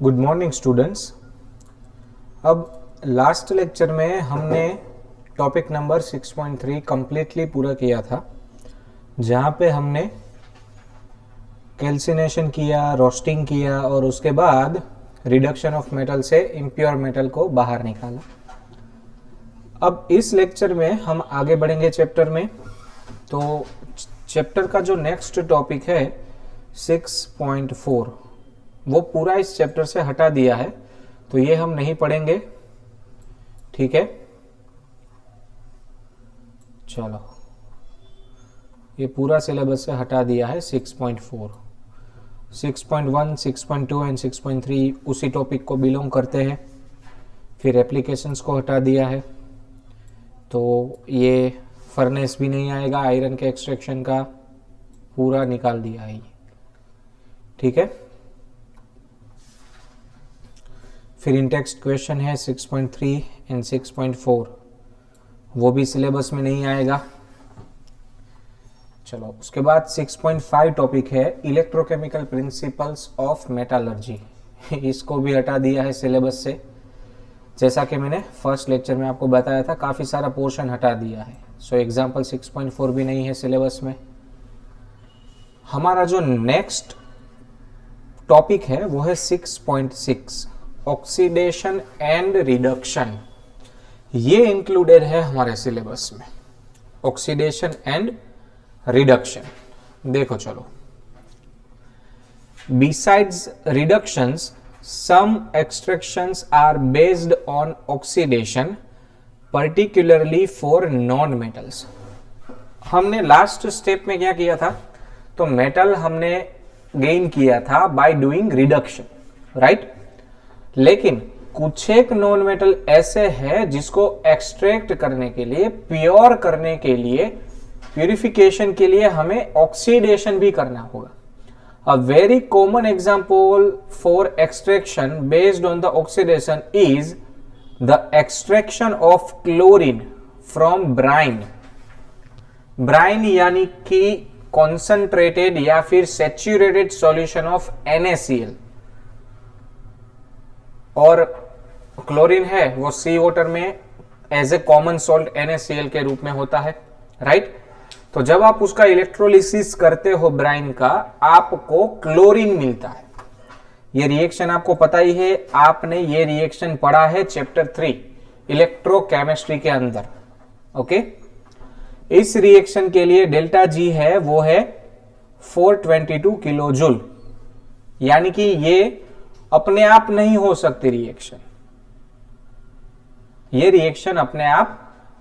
Good morning students. अब last lecture में हमने टॉपिक नंबर 6.3 कम्प्लीटली पूरा किया था, जहाँ पे हमने कैल्सिनेशन किया, रोस्टिंग किया और उसके बाद रिडक्शन ऑफ मेटल से इम्प्योर मेटल को बाहर निकाला। अब इस लेक्चर में हम आगे बढ़ेंगे चैप्टर में। तो चैप्टर का जो नेक्स्ट टॉपिक है 6.4 वो पूरा इस चैप्टर से हटा दिया है, तो ये हम नहीं पढ़ेंगे। ठीक है, चलो ये पूरा सिलेबस से हटा दिया है 6.4, 6.1, 6.2 एंड 6.3 उसी टॉपिक को बिलोंग करते हैं। फिर एप्लीकेशंस को हटा दिया है, तो ये फर्नेस भी नहीं आएगा, आयरन के एक्सट्रैक्शन का पूरा निकाल दिया है ये। ठीक है, फिर इंटेक्स्ट क्वेश्चन है 6.3 एंड 6.4, वो भी सिलेबस में नहीं आएगा। चलो उसके बाद 6.5 टॉपिक है इलेक्ट्रोकेमिकल प्रिंसिपल्स ऑफ मेटालर्जी। इसको भी हटा दिया है सिलेबस से। जैसा कि मैंने फर्स्ट लेक्चर में आपको बताया था, काफ़ी सारा पोर्शन हटा दिया है। सो एग्जाम्पल 6.4 भी नहीं है सिलेबस में। हमारा जो नेक्स्ट टॉपिक है वो है 6.6 ऑक्सीडेशन एंड रिडक्शन। ये इंक्लूडेड है हमारे सिलेबस में, ऑक्सीडेशन एंड रिडक्शन। देखो चलो, besides reductions some extractions are based on oxidation, particularly for non metals। हमने लास्ट स्टेप में क्या किया था, तो मेटल हमने गेन किया था बाय डूइंग रिडक्शन, राइट। लेकिन कुछ एक नॉन मेटल ऐसे है जिसको एक्सट्रैक्ट करने के लिए, प्योर करने के लिए, प्यूरिफिकेशन के लिए हमें ऑक्सीडेशन भी करना होगा। A very common example for extraction based on the oxidation is the extraction of chlorine from brine। brine यानी कि concentrated या फिर saturated solution of NaCl, और क्लोरीन है वो सी वाटर में as a common salt NaCl के रूप में होता है, राइट। तो जब आप उसका इलेक्ट्रोलिसिस करते हो ब्राइन का, आपको क्लोरीन मिलता है। ये रिएक्शन आपको पता ही है, आपने ये रिएक्शन पढ़ा है चैप्टर 3 इलेक्ट्रोकेमिस्ट्री के अंदर। ओके, इस रिएक्शन के लिए डेल्टा जी है वो है 422 किलो जूल, यानी कि ये अपने आप नहीं हो सकती रिएक्शन, ये रिएक्शन अपने आप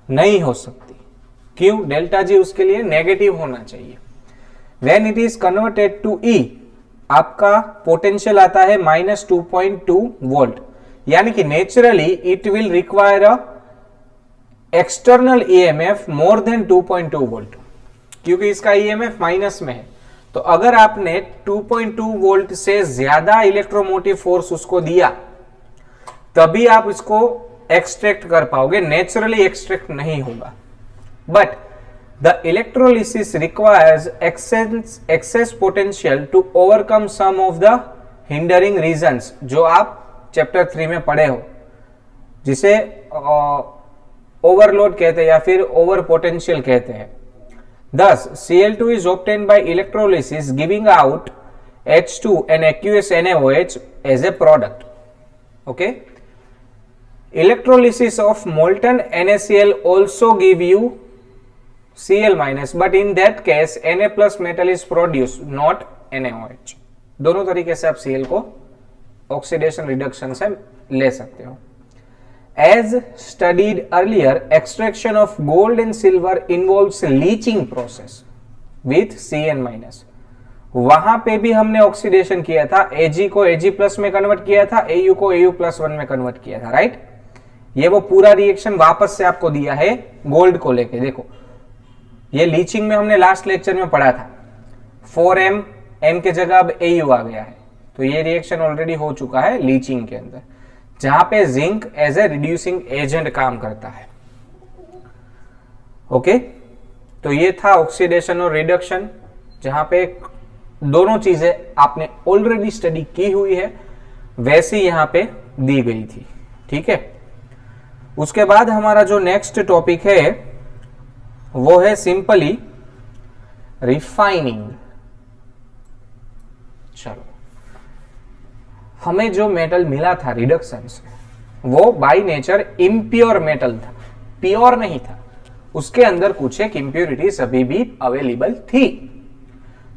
नहीं हो सकती। क्यों? डेल्टा जी उसके लिए नेगेटिव होना चाहिए। When it is converted to E, आपका पोटेंशियल आता है -2.2 वोल्ट, यानी कि naturally it will require a external EMF more than 2.2 volt, क्योंकि इसका ईएमएफ माइनस में है। तो अगर आपने 2.2 वोल्ट से ज्यादा इलेक्ट्रोमोटिव फोर्स उसको दिया, तभी आप इसको एक्सट्रैक्ट कर पाओगे, नेचुरली एक्सट्रैक्ट नहीं होगा। But the electrolysis requires excess potential to overcome some of the hindering reasons, जो आप चैप्टर 3 में पढ़े हो, जिसे ओवरलोड कहते हैं या फिर ओवर पोटेंशियल कहते हैं। Thus, Cl2 is obtained by electrolysis, giving out H2 and aqueous NaOH as a product. Okay? Electrolysis of molten NaCl also give you Cl minus, but in that case Na plus metal is produced, not NaOH। दोनों तरीके से आप Cl को oxidation reduction से ले सकते हो। As studied earlier, extraction of gold and silver involves leaching process with Cn minus। वहां पे भी हमने ऑक्सीडेशन किया था, Ag को Ag प्लस में कन्वर्ट किया था, Au को Au प्लस 1 में कन्वर्ट किया था, राइट। ये वो पूरा रिएक्शन वापस से आपको दिया है गोल्ड को लेके। देखो, ये लीचिंग में हमने लास्ट लेक्चर में पढ़ा था, 4m m के जगह अब Au आ गया है, तो ये रिएक्शन ऑलरेडी हो चुका है लीचिंग के अंदर, जहां पे zinc as a reducing agent काम करता है। ओके, तो ये था ऑक्सीडेशन और रिडक्शन, जहां पे दोनों चीजें आपने ऑलरेडी स्टडी की हुई है, वैसी यहां पे दी गई थी। ठीक है, उसके बाद हमारा जो नेक्स्ट टॉपिक है वो है सिंपली रिफाइनिंग। चलो, हमें जो मेटल मिला था रिडक्शन से वो बाय नेचर इम्प्योर मेटल था, प्योर नहीं था, उसके अंदर कुछ एक इम्प्योरिटीज अभी भी अवेलेबल थी।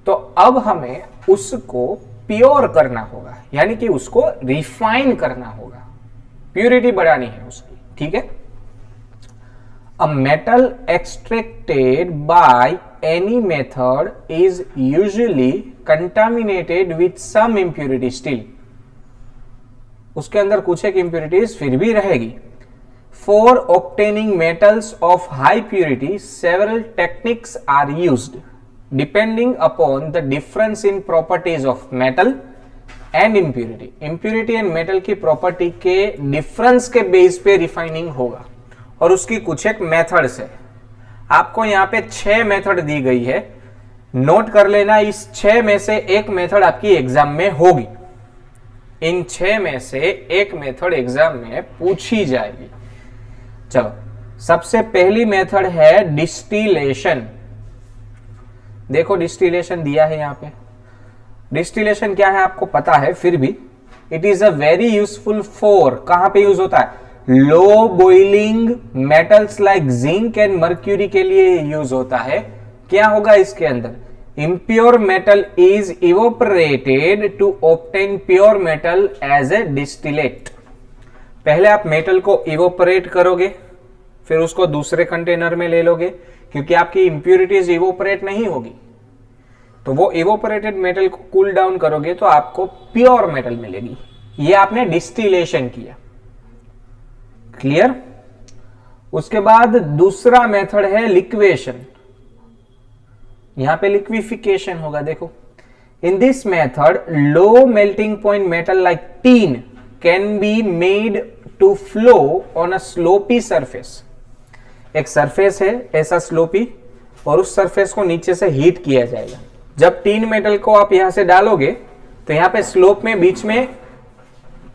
तो अब हमें उसको प्योर करना होगा, यानी कि उसको रिफाइन करना होगा, प्योरिटी बढ़ानी है उसकी। ठीक है, a metal extracted by any method is usually contaminated with some impurity still, उसके अंदर कुछ एक इम्प्योरिटीज फिर भी रहेगी। For obtaining metals of high purity several techniques are used depending upon the difference in properties of metal and impurity. Impurity and metal की property के difference के बेस पे रिफाइनिंग होगा और उसकी कुछ एक मेथड्स है। आपको यहां पे 6 मेथड दी गई है, नोट कर लेना। इस 6 में से एक मेथड आपकी एग्जाम में होगी, इन 6 में से एक मेथड एग्जाम में पूछी जाएगी। चलो, सबसे पहली मेथड है डिस्टिलेशन। देखो डिस्टिलेशन दिया है यहां पे। डिस्टिलेशन क्या है आपको पता है, फिर भी it is a very useful for, कहां पे यूज होता है, low boiling metals like zinc and mercury के लिए यूज होता है। क्या होगा इसके अंदर, impure metal is evaporated to obtain pure metal as a distillate। पहले आप मेटल को इवोपरेट करोगे, फिर उसको दूसरे कंटेनर में ले लोगे, क्योंकि आपकी इंप्यूरिटीज इवोपरेट नहीं होगी, तो वो इवोपरेटेड मेटल को कूल डाउन करोगे तो आपको प्योर मेटल मिलेगी। ये आपने डिस्टिलेशन किया। क्लियर। उसके बाद दूसरा मेथड है लिक्वेशन, यहां पे लिक्विफिकेशन होगा। देखो, in this method low melting point metal like tin can be made to flow on a sloppy surface. एक सरफेस है ऐसा स्लोपी, और उस सरफेस को नीचे से हीट किया जाएगा। जब टीन मेटल को आप यहां से डालोगे तो यहां पे स्लोप में बीच में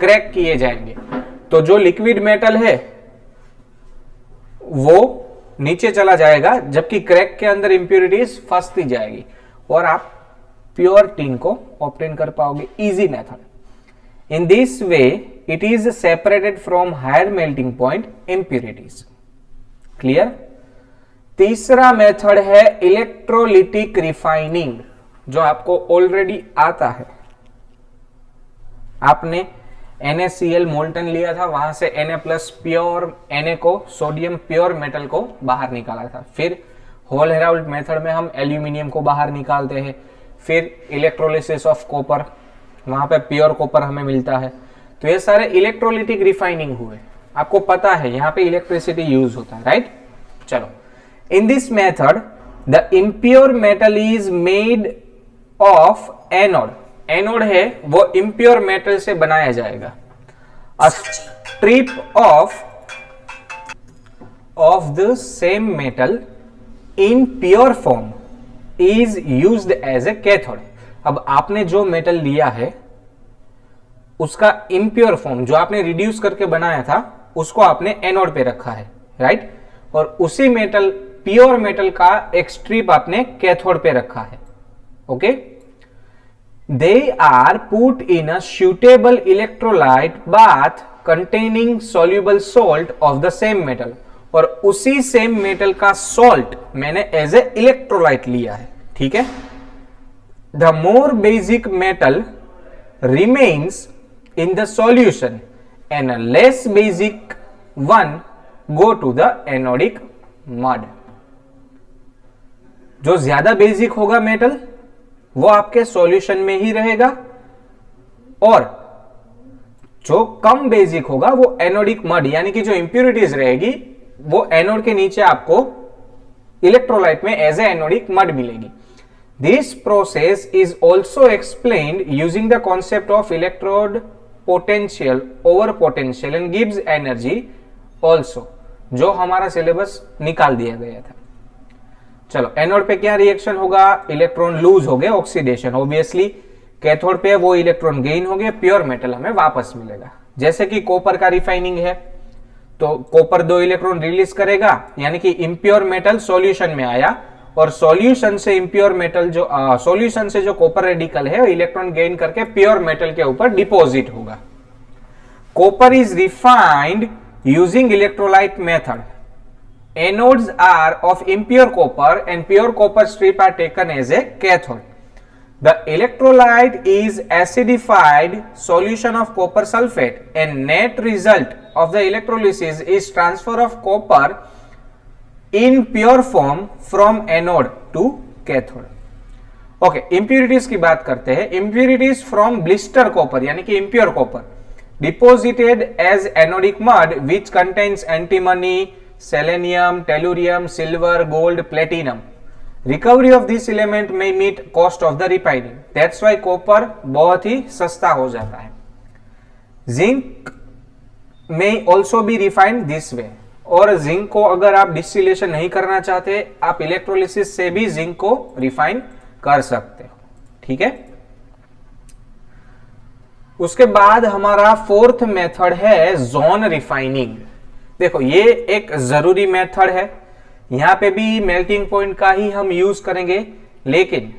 क्रैक किए जाएंगे, तो जो लिक्विड मेटल है वो नीचे चला जाएगा, जबकि क्रैक के अंदर इंप्योरिटीज फंसती जाएगी और आप प्योर टीन को ऑब्टेन कर पाओगे। Easy method. In this way it is separated from higher melting point impurities. Clear. तीसरा मेथड है इलेक्ट्रोलिटिक रिफाइनिंग, जो आपको ऑलरेडी आता है। आपने NaCl मोल्टन लिया था, वहां से Na प्लस प्योर Na को, सोडियम प्योर मेटल को बाहर निकाला था। फिर होल हेराल्ड मेथड में हम एल्यूमिनियम को बाहर निकालते हैं। फिर इलेक्ट्रोलिसिस ऑफ कॉपर, वहां पे प्योर कॉपर हमें मिलता है। तो ये सारे इलेक्ट्रोलिटिक रिफाइनिंग हुए। आपको पता है यहां पे इलेक्ट्रिसिटी यूज होता है, राइट। चलो, in this method the impure metal is made of anode. Anode है वो इम्प्योर मेटल से बनाया जाएगा। A strip of the same metal in pure form is used as a cathode. अब आपने जो मेटल लिया है उसका इम्प्योर फॉर्म जो आपने रिड्यूस करके बनाया था उसको आपने एनोड पे रखा है, राइट। और उसी मेटल, प्योर मेटल का एक स्ट्रिप आपने कैथोड पे रखा है। Okay. They are put in a suitable electrolyte bath containing soluble salt of the same metal। और उसी सेम मेटल का सॉल्ट मैंने एज ए इलेक्ट्रोलाइट लिया है, ठीक है। The more basic metal remains in the solution and a less basic one go to the anodic mud। जो ज्यादा बेसिक होगा मेटल वो आपके सॉल्यूशन में ही रहेगा, और जो कम बेसिक होगा वो एनोडिक मड यानी कि जो इंप्योरिटीज रहेगी वो एनोड के नीचे आपको इलेक्ट्रोलाइट में एज ए एनोडिक मड मिलेगी। This process is also explained using the concept of electrode potential over potential and gives energy also, जो हमारा सिलेबस निकाल दिया गया था। चलो, एनोड पे क्या रिएक्शन होगा, इलेक्ट्रॉन लूज हो गए, ऑक्सीडेशन। ऑब्वियसली कैथोड पे वो इलेक्ट्रॉन गेन हो गए, प्योर मेटल हमें वापस मिलेगा। जैसे कि कॉपर का रिफाइनिंग है, तो कॉपर 2 इलेक्ट्रॉन रिलीज करेगा, यानी कि इम्प्योर मेटल सॉल्यूशन में आया, और सॉल्यूशन से इम्प्योर मेटल जो सॉल्यूशन से जो कॉपर रेडिकल है इलेक्ट्रॉन गेन करके प्योर मेटल के ऊपर डिपॉजिट होगा। Copper is refined using electrolyte method. Anodes are of impure copper and pure copper strip are taken as a cathode. The electrolyte is acidified solution of copper sulfate, and net result of the electrolysis is transfer of copper in pure form from anode to cathode. Okay, impurities की बात करते हैं। Impurities from blister copper यानी कि impure copper deposited as anodic mud which contains antimony, selenium, tellurium, silver, gold, platinum. Recovery of this element may meet cost of the refining. That's why copper बहुत ही सस्ता हो जाता है। Zinc may also be refined this way. और zinc को अगर आप distillation नहीं करना चाहते, आप इलेक्ट्रोलिसिस से भी जिंक को रिफाइन कर सकते हो। ठीक है, उसके बाद हमारा फोर्थ मेथड है जोन रिफाइनिंग। देखो ये एक जरूरी मेथड है, यहां पे भी मेल्टिंग पॉइंट का ही हम यूज करेंगे, लेकिन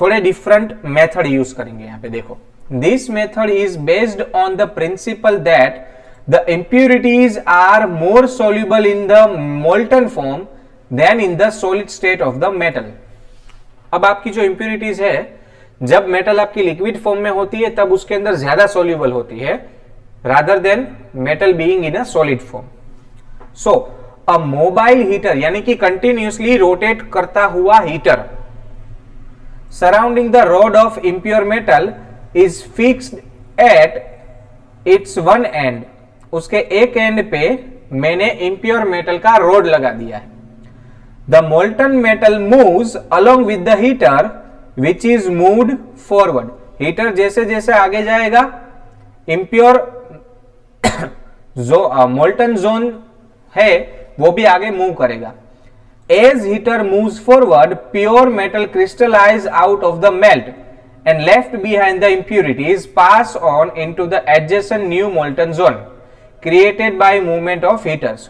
थोड़े डिफरेंट मेथड यूज करेंगे। यहां पे देखो, this method is based on the principal that the impurities are more soluble in the molten form than in the solid state of the metal. अब आपकी जो impurities है, जब मेटल आपकी लिक्विड फॉर्म में होती है तब उसके अंदर ज्यादा सोल्यूबल होती है, rather than metal being in a solid form. So a mobile heater यानी कि कंटिन्यूसली रोटेट करता हुआ heater surrounding the rod of impure metal is fixed at its one end. उसके एक एंड पे मैंने इम्प्योर मेटल का रोड लगा दिया है। The molten metal moves along with the heater which is moved forward. Heater जैसे जैसे आगे जाएगा, इम्प्योर जो मोल्टन जोन है वो भी आगे मूव करेगा। As heater moves forward, pure metal crystallize out of the melt and left behind the impurities pass on into the adjacent new molten zone created by movement of heaters.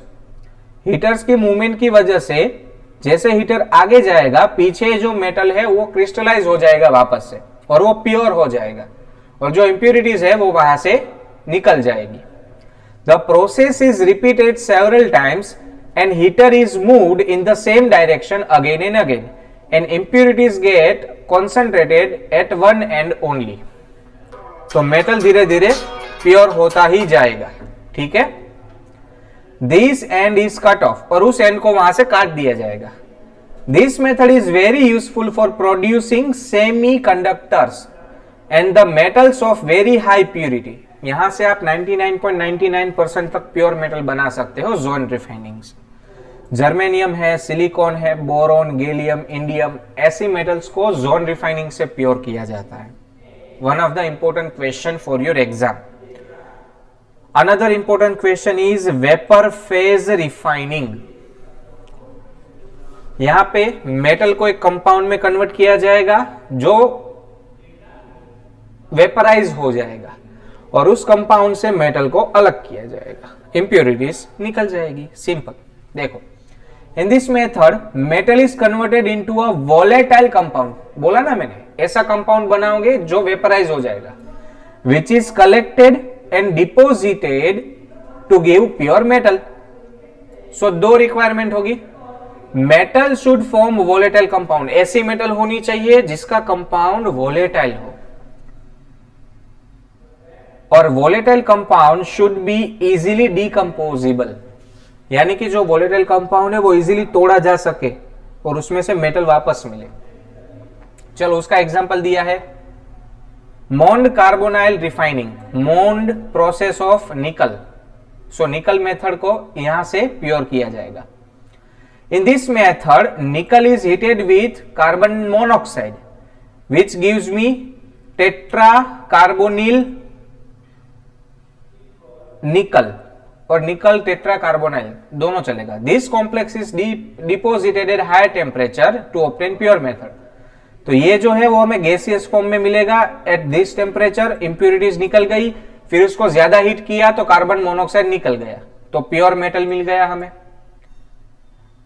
Heaters की movement की वजह से जैसे heater आगे जाएगा, पीछे जो metal है वो क्रिस्टलाइज हो जाएगा वापस से, और वो प्योर हो जाएगा, और जो इंप्यूरिटीज है वो वहां से निकल जाएगी। The process is repeated several times and heater is moved in the same direction again and again and impurities get concentrated at one end only. तो मेटल धीरे धीरे प्योर होता ही जाएगा। ठीक है, this end is cut off, और उस एंड को वहां से काट दिया जाएगा। This method is very useful for producing semiconductors and the metals of very high purity. यहां से आप 99.99% तक प्योर मेटल बना सकते हो जोन रिफाइनिंग से। जर्मेनियम है, सिलिकॉन है, बोरॉन, गैलियम, इंडियम, ऐसे मेटल्स को जोन रिफाइनिंग से प्योर किया जाता है। One of the important question for your exam. Another important question is vapor phase refining. यहां पे मेटल को एक कंपाउंड में कन्वर्ट किया जाएगा जो वेपराइज हो जाएगा, और उस कंपाउंड से मेटल को अलग किया जाएगा, इंप्योरिटीज निकल जाएगी। सिंपल। देखो, in this method metal is converted into a volatile compound. बोला ना मैंने, ऐसा कंपाउंड बनाओगे जो वेपराइज हो जाएगा, which is collected and deposited to give pure metal. So दो रिक्वायरमेंट होगी। Metal should form volatile compound, ऐसी मेटल होनी चाहिए जिसका कंपाउंड वोलेटाइल हो, और volatile compound should be easily decomposable, यानी कि जो वोलेटाइल कंपाउंड है वो इजीली तोड़ा जा सके और उसमें से मेटल वापस मिले। चलो उसका एग्जांपल दिया है, Mond carbonyl refining, Mond process of nickel. So निकल मेथड को यहां से प्योर किया जाएगा। In this method nickel is heated with carbon monoxide which gives me tetracarbonyl nickel, और निकल टेट्रा कार्बोनाइल दोनों चलेगा। This complex is deposited at higher temperature to obtain pure method. तो ये जो है वो हमें गैसियस फॉर्म में मिलेगा एट दिस टेम्परेचर, इंप्यूरिटीज निकल गई, फिर उसको ज्यादा हीट किया तो कार्बन मोनोऑक्साइड निकल गया, तो प्योर मेटल मिल गया हमें।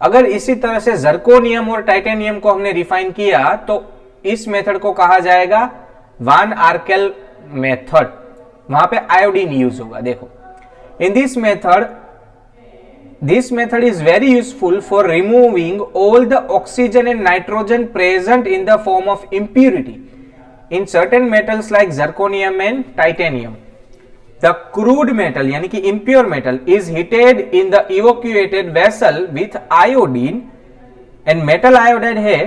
अगर इसी तरह से जर्कोनियम और टाइटेनियम को हमने रिफाइन किया तो इस मेथड को कहा जाएगा वान आर्केल मेथड, वहां पे आयोडीन यूज होगा। देखो, इन this method is very useful for removing all the oxygen and nitrogen present in the form of impurity in certain metals like zirconium and titanium. The crude metal यानी कि impure metal is heated in the evacuated vessel with iodine, and metal iodide है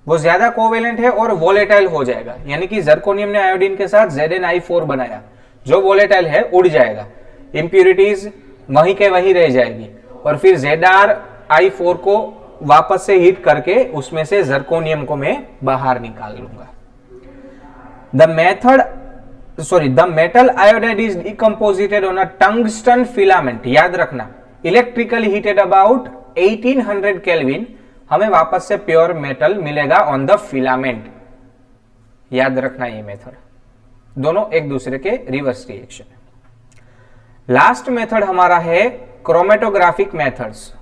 वो ज्यादा covalent है और volatile हो जाएगा, यानी कि जर्कोनियम ने आयोडीन के साथ ZnI4 बनाया जो वोलेटाइल है, उड़ जाएगा, इंप्यूरिटीज वहीं के वहीं रह जाएगी, और फिर ZrI4 को वापस से हीट करके उसमें से जर्कोनियम को मैं बाहर निकाल लूंगा। The metal iodide is decomposed on a tungsten filament, याद रखना, इलेक्ट्रिकली हीटेड अबाउट 1800 केल्विन, हमें वापस से प्योर मेटल मिलेगा ऑन द फिलामेंट। याद रखना ये मेथड, दोनों एक दूसरे के रिवर्स रिएक्शन। लास्ट मेथड हमारा है क्रोमेटोग्राफिक मेथड्स,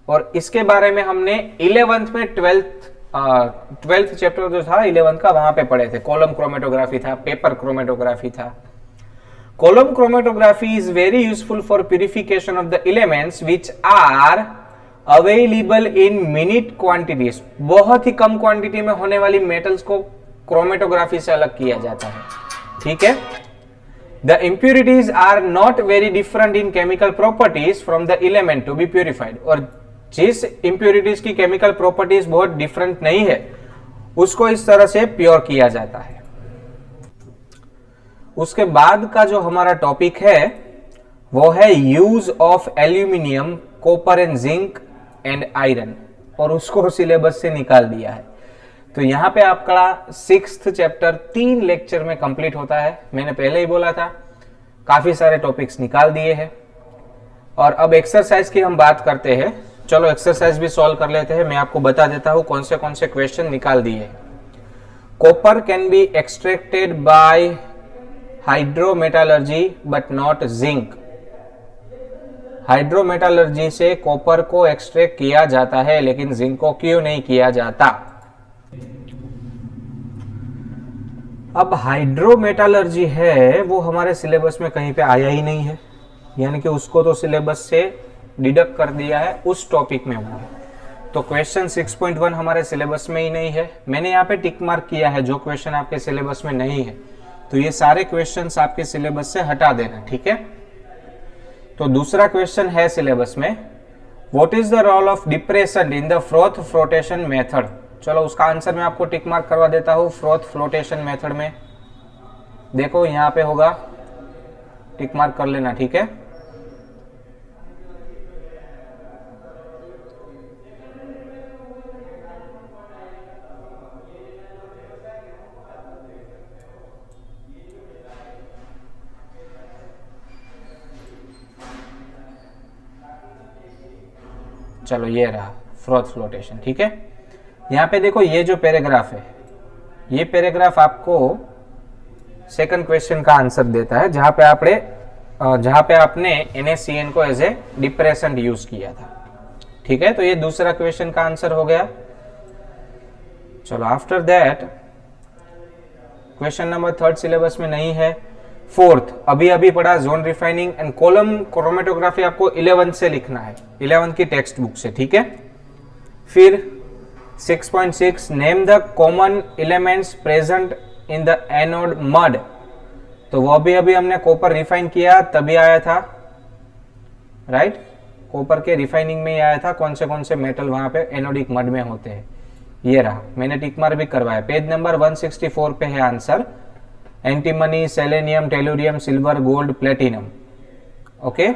और इसके बारे में हमने 11th में 12th चैप्टर जो था 11th का, वहां पे पढ़े थे। कॉलम क्रोमेटोग्राफी था, पेपर क्रोमेटोग्राफी था। Column chromatography is very useful for purification of the elements which are available in minute quantities, बहुत ही कम क्वांटिटी में होने वाली मेटल्स को क्रोमेटोग्राफी से अलग किया जाता है, ठीक है। The impurities are not very different in chemical properties from the element to be purified, और जिस impurities की chemical properties बहुत different नहीं है उसको इस तरह से प्योर किया जाता है। उसके बाद का जो हमारा टॉपिक है वो है use of aluminium, copper and zinc and iron, और उसको सिलेबस से निकाल दिया है। तो यहां पे आपका 6th चैप्टर 3 लेक्चर में कंप्लीट होता है। मैंने पहले ही बोला था काफी सारे टॉपिक्स निकाल दिए हैं। और अब एक्सरसाइज की हम बात करते हैं। चलो एक्सरसाइज भी सॉल्व कर लेते हैं। मैं आपको बता देता हूं कौन से क्वेश्चन निकाल दिए। Copper can be extracted by hydrometallurgy but not zinc. Hydrometallurgy से कॉपर को एक्सट्रैक्ट किया जाता है लेकिन जिंक को क्यों नहीं किया जाता। अब हाइड्रोमेटालर्जी है वो हमारे सिलेबस में कहीं पे आया ही नहीं है, यानी कि उसको तो सिलेबस से डिडक्ट कर दिया है, उस टॉपिक में हुआ है। तो क्वेश्चन 6.1 हमारे सिलेबस में ही नहीं है। मैंने यहाँ पे टिक मार्क किया है जो क्वेश्चन आपके सिलेबस में नहीं है, तो ये सारे क्वेश्चंस आपके सिलेबस से हटा देना, ठीक है। तो दूसरा क्वेश्चन है सिलेबस में, what is the role of depression in the froth flotation method. चलो उसका आंसर मैं आपको टिक मार्क करवा देता हूं। फ्रोथ फ्लोटेशन मेथड में देखो यहां पे होगा, टिक मार्क कर लेना, ठीक है। चलो ये रहा फ्रोथ फ्लोटेशन, ठीक है। यहां पे देखो ये जो पैराग्राफ है, ये पैराग्राफ आपको सेकंड क्वेश्चन का आंसर देता है, जहां पे आपने NaCN को एज ए डिप्रेसेंट यूज किया था, ठीक है। तो ये दूसरा क्वेश्चन का आंसर हो गया। चलो after that question number 3 syllabus में नहीं है। 4th अभी पढ़ा zone refining and column chromatography, आपको 11th से लिखना है, 11th की टेक्स्ट बुक से, ठीक है। फिर 6.6 name the common elements present in the anode mud, तो वो अभी हमने कॉपर रिफाइन किया तभी आया था, राइट। कॉपर के रिफाइनिंग में ही आया था कौन से मेटल वहां पे एनोडिक मड में होते हैं। ये रहा, मैंने टिक मार्क भी करवाया। पेज नंबर 164 पे है answer, antimony, selenium, tellurium, silver, gold, platinum, okay.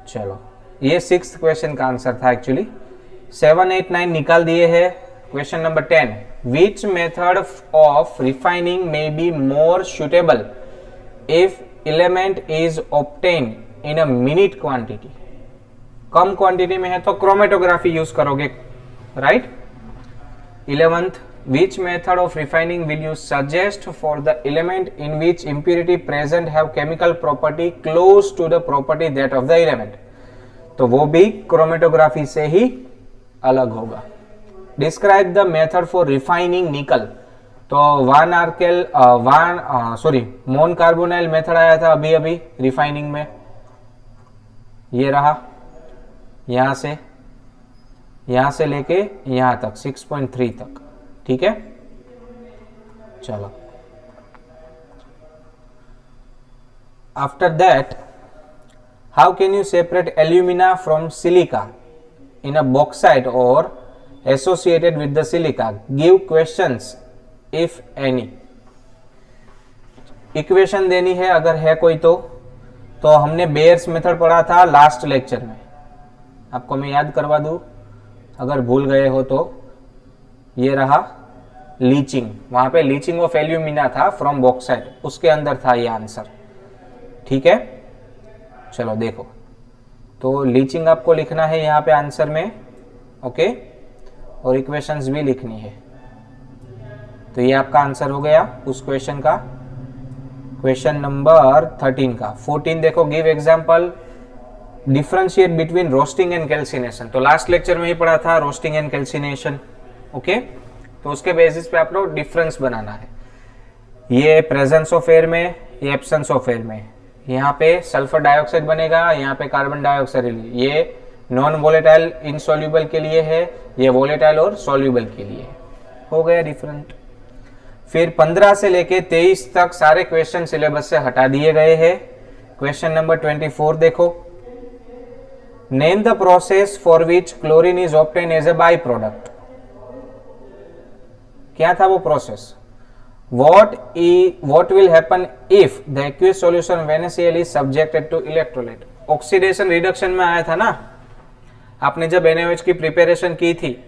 चलो ये 6th क्वेश्चन का आंसर था एक्चुअली। 7, 8, 9 निकाल दिए हैं। Question number 10, which method of refining may be more suitable if element is obtain in a minute quantity. Come quantity में है तो क्रोमेटोग्राफी यूज करोगे, right. 11th, which method of refining will you suggest for the element in which impurity present have chemical property close to the property that of the element? तो वो भी chromatography से ही अलग होगा. Describe the method for refining निकल. तो मोन carbonyl method आया था अभी अभी रिफाइनिंग में, ये रहा, यहां से लेके यहां तक 6.3 तक. ठीक है, चलो. After that, how can you separate alumina from silica in a bauxite ore associated with the silica? Give questions if any. Equation देनी है अगर है कोई तो हमने बेयर्स मेथड पढ़ा था लास्ट लेक्चर में. आपको मैं याद करवा दूं अगर भूल गए हो तो. ये रहा लीचिंग, वहां पे लीचिंग ऑफ एल्यूमिना था फ्रॉम बॉक्साइट, उसके अंदर था ये आंसर. ठीक है, चलो देखो. तो लीचिंग आपको लिखना है यहाँ पे आंसर में, ओके, और इक्वेशंस भी लिखनी है. तो ये आपका आंसर हो गया उस क्वेश्चन का, क्वेश्चन नंबर 13 का. 14 देखो, give example differentiate between roasting and calcination. तो लास्ट लेक्चर में ही पढ़ा था रोस्टिंग एंड कैल्सिनेशन, ओके. तो उसके बेसिस पे आप लोग डिफरेंस बनाना है. ये प्रेजेंस ऑफ एयर में, ये एब्सेंस ऑफ एयर में. यहाँ पे सल्फर डाइऑक्साइड बनेगा, यहाँ पे कार्बन डाइऑक्साइड. ये नॉन वोलेटाइल इनसॉल्युबल के लिए है, ये वोलेटाइल और सॉल्युबल के लिए है. हो गया डिफरेंट. फिर 15 से लेके 23 तक सारे क्वेश्चन सिलेबस से हटा दिए गए हैं. क्वेश्चन नंबर 24 देखो. Name the process for which chlorine is obtain as a by product. क्या था वो प्रोसेस? What will happen if the aqueous solution of NaCl is subjected to electrolyte? Oxidation reduction में आया था ना, आपने जब NaOH की प्रिपरेशन की थी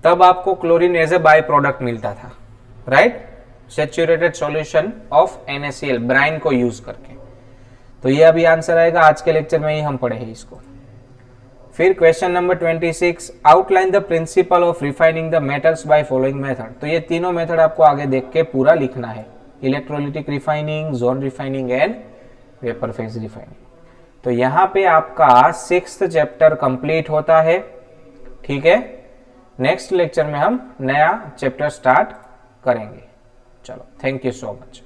तब आपको chlorine as a by product मिलता था, right? Saturated solution of NaCl brine को यूज करके. तो ये अभी आंसर आएगा, आज के लेक्चर में ही हम पढ़े हैं इसको. फिर question number 26, outline the principle of refining the metals by following method. तो ये तीनों मेथड आपको आगे देख के पूरा लिखना है. Electrolytic refining, zone refining and vapour phase refining. तो यहाँ पे आपका 6th चैप्टर कंप्लीट होता है. ठीक है, नेक्स्ट लेक्चर में हम नया चैप्टर स्टार्ट करेंगे. चलो, थैंक यू सो मच.